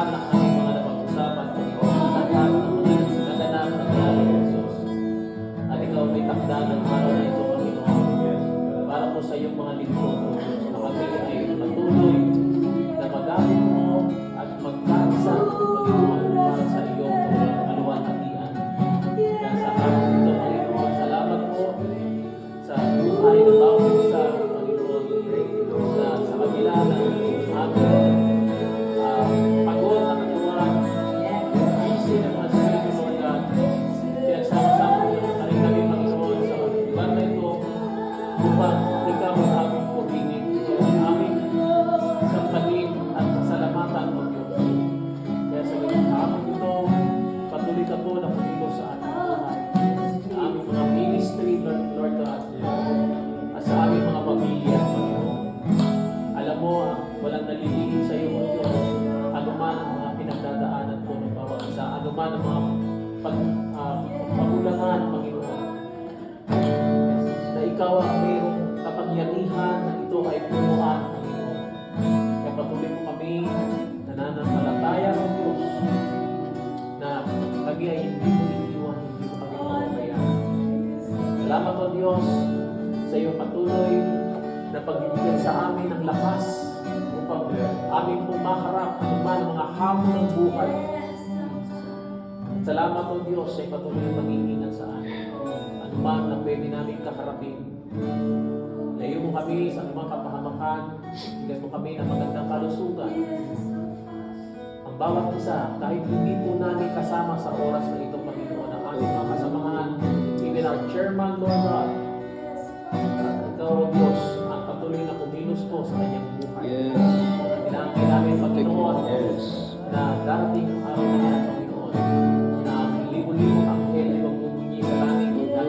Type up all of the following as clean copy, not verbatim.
lahat ng aming mga napag-usapan, Panginoon, lahat ng mga naganap ng ngalan ng Jesus. At ikaw may takda ng araw na ito, Panginoon, para po sa iyong mga lingkod, O Diyos, na kami ay patuloy na magamit mo at magkaisa, Panginoon, para sa iyong kaluwalhatian. Kaya sa araw nito, Panginoon, salamat po sa buhay na bawat isa, Panginoon, na sa kabila ng aming pagod na katawan, busy ng mga sarili mo, God, pinagsama-sama mo na rin kami, Panginoon, sa lugar na ito, upang ikaw ang aming pumingin, ang aming sampaling at pasalamatan mo, Diyos. Kaya sa ganyan araw ito, patuloy ka po na pumilo sa ating buhay, sa aming mga ministry, Lord God, at sa aming mga pamilya, Panginoon. Alam mo, walang nalilingin sa iyo, O Diyos, anuman ang mga pinagdadaanan po ng bawat isa, anuman ang mga pagulangan, Panginoon, na ikaw ang mayroong kapangyarihan na ito ay punuan, Panginoon. Kaya patuloy po kami nananampalataya ng Diyos na kami ay hindi mo iniwan, hindi mo kami pababayaan. Salamat, O Diyos, sa iyong patuloy na pagbibigyan sa amin ng lakas upang aming pumaharap anuman ang mga hamon ng buhay. Salamat, O Diyos, sa patuloy na pag-iingat sa amin. Anuman na pwede namin kaharapin. Layo mo kami sa anumang kapahamakan. Bigyan mo kami ng magandang kalusugan. Ang bawat isa, kahit hindi po namin kasama sa oras na ito, Panginoon, ang aming mga kasamahan, even our chairman, Lord God, ikaw, O Diyos, ang patuloy na kumilos po sa kanyang buhay. Kailangan namin, Panginoon, na darating ang araw na yan, Panginoon, na ang libo-libong anghel ay magbubunyi sa langit at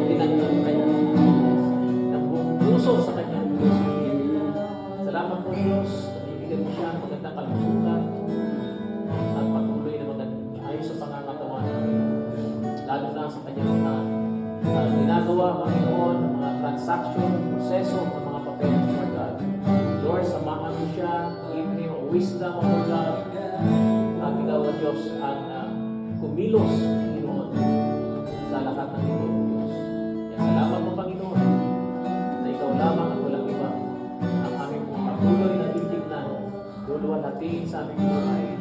tinanong kanya ng buong puso sa kanya. Salamat po, Diyos, na bibigyan mo siya ng magandang kalusugan at patuloy na ayos sa pangangatawan, Panginoon. Lalo na sa kanyang ginagawa, Panginoon, ng mga transaction, proseso, ng mga papel, Lord God. Lord, samahan mo siya, give him wisdom, Lord God. At ikaw, O Diyos, ang kumilos, Panginoon, sa lahat ng ito, O Diyos. Kaya salamat mo, Panginoon, na ikaw lamang at walang iba ang aming patuloy na titignan, luluwalhatiin sa aming buhay.